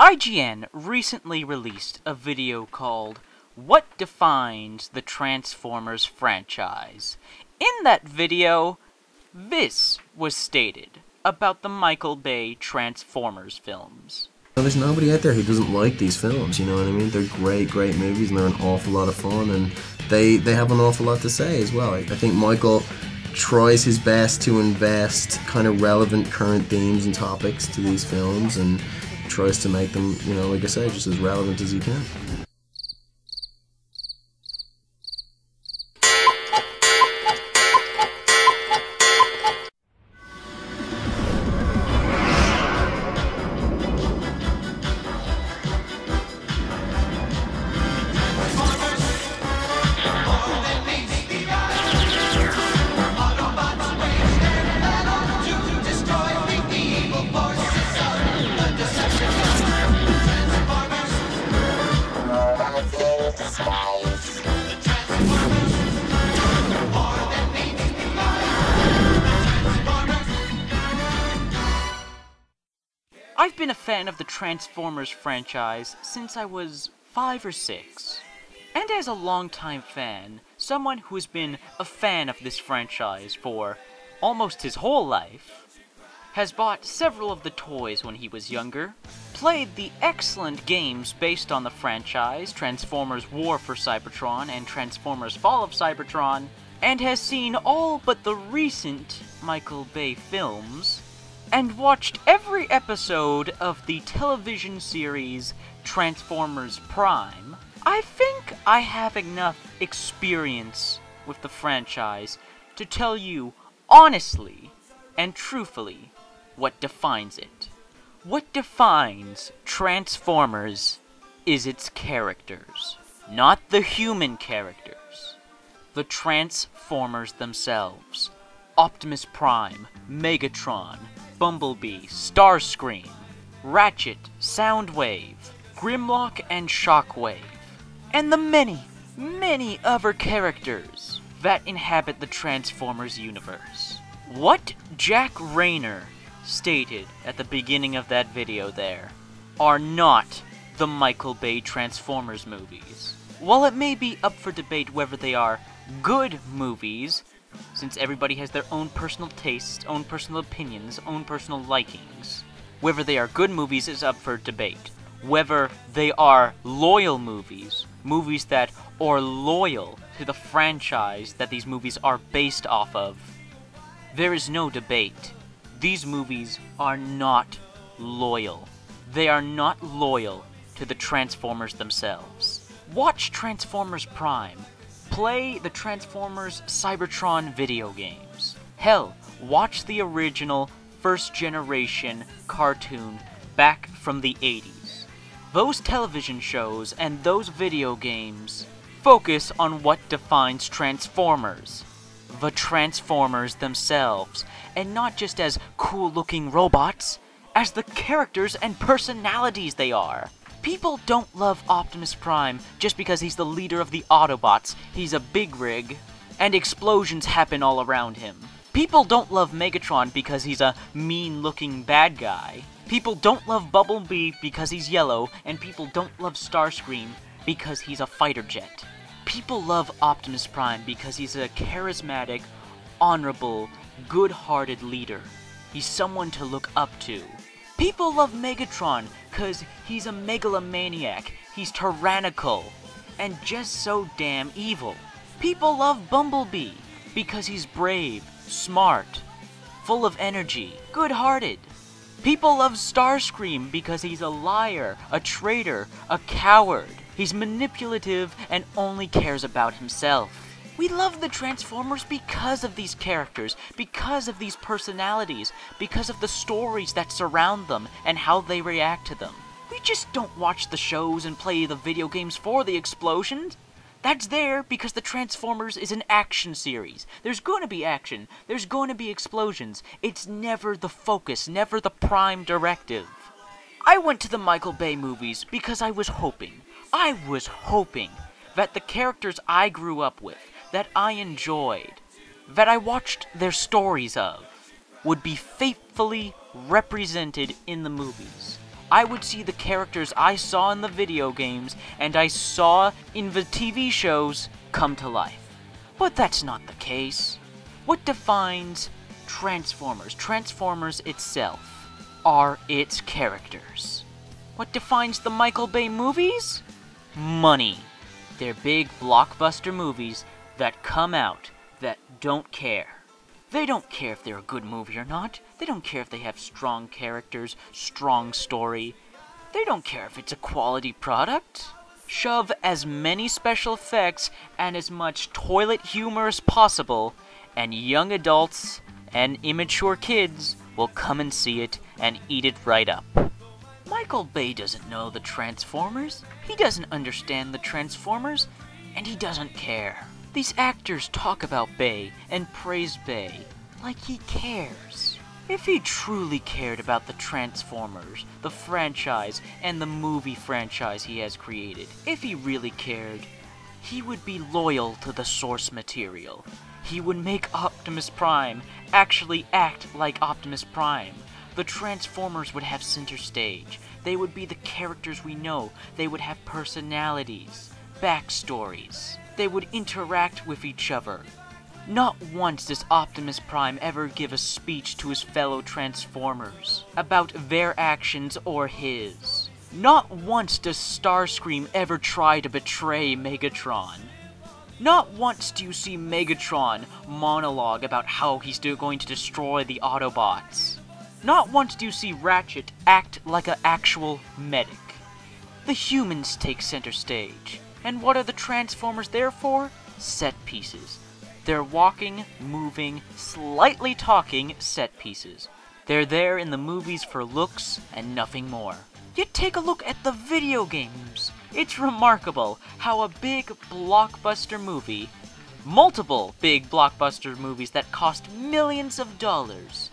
IGN recently released a video called What Defines the Transformers Franchise? In that video, this was stated about the Michael Bay Transformers films. There's nobody out there who doesn't like these films, you know what I mean? They're great movies and they're an awful lot of fun, and they have an awful lot to say as well. I think Michael tries his best to invest kind of relevant current themes and topics to these films and tries to make them, you know, like I say, just as relevant as he can. I've been a fan of the Transformers franchise since I was 5 or 6. And as a longtime fan, someone who has been a fan of this franchise for almost his whole life, has bought several of the toys when he was younger, played the excellent games based on the franchise, Transformers War for Cybertron and Transformers Fall of Cybertron, and has seen all but the recent Michael Bay films, and watched every episode of the television series Transformers Prime. I think I have enough experience with the franchise to tell you honestly and truthfully what defines it. What defines Transformers is its characters, not the human characters. The Transformers themselves. Optimus Prime, Megatron, Bumblebee, Starscream, Ratchet, Soundwave, Grimlock, and Shockwave, and the many other characters that inhabit the Transformers universe. What Jack Rayner stated at the beginning of that video there are not the Michael Bay Transformers movies. While it may be up for debate whether they are good movies, since everybody has their own personal tastes, own personal opinions, own personal likings, whether they are good movies is up for debate. Whether they are loyal movies, movies that are loyal to the franchise that these movies are based off of, there is no debate. These movies are not loyal. They are not loyal to the Transformers themselves. Watch Transformers Prime. Play the Transformers Cybertron video games. Hell, watch the original first-generation cartoon back from the 80s. Those television shows and those video games focus on what defines Transformers. The Transformers themselves, and not just as cool-looking robots, as the characters and personalities they are. People don't love Optimus Prime just because he's the leader of the Autobots, he's a big rig, and explosions happen all around him. People don't love Megatron because he's a mean-looking bad guy. People don't love Bumblebee because he's yellow, and people don't love Starscream because he's a fighter jet. People love Optimus Prime because he's a charismatic, honorable, good-hearted leader. He's someone to look up to. People love Megatron because he's a megalomaniac, he's tyrannical, and just so damn evil. People love Bumblebee because he's brave, smart, full of energy, good-hearted. People love Starscream because he's a liar, a traitor, a coward. He's manipulative and only cares about himself. We love the Transformers because of these characters, because of these personalities, because of the stories that surround them and how they react to them. We just don't watch the shows and play the video games for the explosions. That's there because the Transformers is an action series. There's going to be action, there's going to be explosions. It's never the focus, never the prime directive. I went to the Michael Bay movies because I was hoping that the characters I grew up with, that I enjoyed, that I watched their stories of, would be faithfully represented in the movies. I would see the characters I saw in the video games and I saw in the TV shows come to life. But that's not the case. What defines Transformers? Transformers itself are its characters. What defines the Michael Bay movies? Money. They're big blockbuster movies that come out that don't care. They don't care if they're a good movie or not. They don't care if they have strong characters, strong story. They don't care if it's a quality product. Shove as many special effects and as much toilet humor as possible, and young adults and immature kids will come and see it and eat it right up. Michael Bay doesn't know the Transformers. He doesn't understand the Transformers, and he doesn't care. These actors talk about Bay and praise Bay like he cares. If he truly cared about the Transformers, the franchise, and the movie franchise he has created, if he really cared, he would be loyal to the source material. He would make Optimus Prime actually act like Optimus Prime. The Transformers would have center stage. They would be the characters we know. They would have personalities, backstories. They would interact with each other. Not once does Optimus Prime ever give a speech to his fellow Transformers about their actions or his. Not once does Starscream ever try to betray Megatron. Not once do you see Megatron monologue about how he's going to destroy the Autobots. Not once do you see Ratchet act like an actual medic. The humans take center stage. And what are the Transformers there for? Set pieces. They're walking, moving, slightly talking set pieces. They're there in the movies for looks and nothing more. Yet take a look at the video games. It's remarkable how a big blockbuster movie, multiple big blockbuster movies that cost millions of dollars,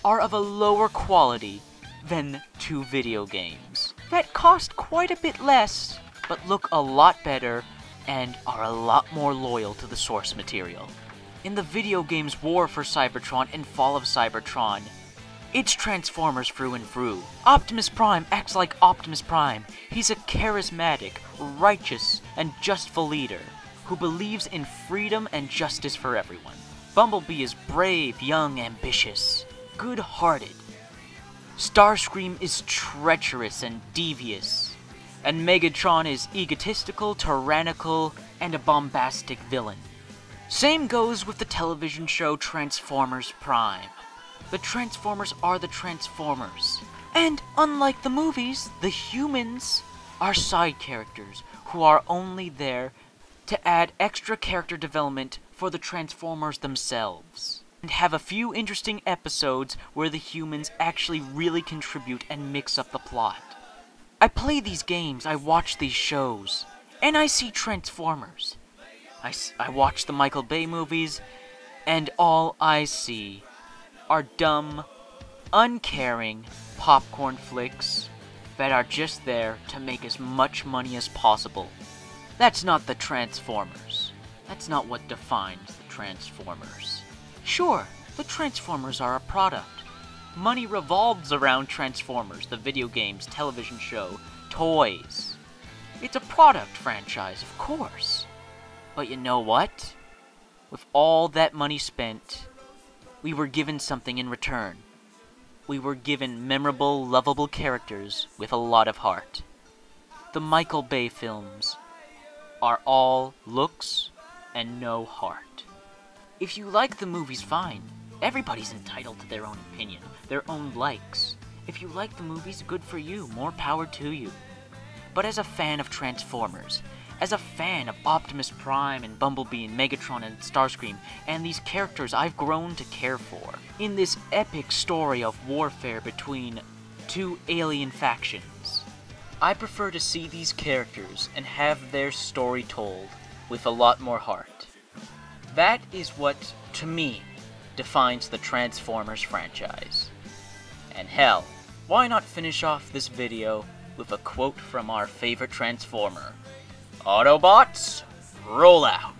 are of a lower quality than two video games that cost quite a bit less, but look a lot better and are a lot more loyal to the source material. In the video games War for Cybertron and Fall of Cybertron, it's Transformers through and through. Optimus Prime acts like Optimus Prime. He's a charismatic, righteous, and justful leader who believes in freedom and justice for everyone. Bumblebee is brave, young, ambitious, good-hearted. Starscream is treacherous and devious. And Megatron is egotistical, tyrannical, and a bombastic villain. Same goes with the television show Transformers Prime. The Transformers are the Transformers. And unlike the movies, the humans are side characters who are only there to add extra character development for the Transformers themselves. And have a few interesting episodes where the humans actually really contribute and mix up the plot. I play these games, I watch these shows, and I see Transformers. I watch the Michael Bay movies, and all I see are dumb, uncaring popcorn flicks that are just there to make as much money as possible. That's not the Transformers. That's not what defines the Transformers. Sure, the Transformers are a product. Money revolves around Transformers, the video games, television show, toys. It's a product franchise, of course. But you know what? With all that money spent, we were given something in return. We were given memorable, lovable characters with a lot of heart. The Michael Bay films are all looks and no heart. If you like the movies, fine. Everybody's entitled to their own opinion, their own likes. If you like the movies, good for you, more power to you. But as a fan of Transformers, as a fan of Optimus Prime and Bumblebee and Megatron and Starscream, and these characters I've grown to care for, in this epic story of warfare between two alien factions, I prefer to see these characters and have their story told with a lot more heart. That is what, to me, defines the Transformers franchise. And hell, why not finish off this video with a quote from our favorite Transformer? Autobots, roll out!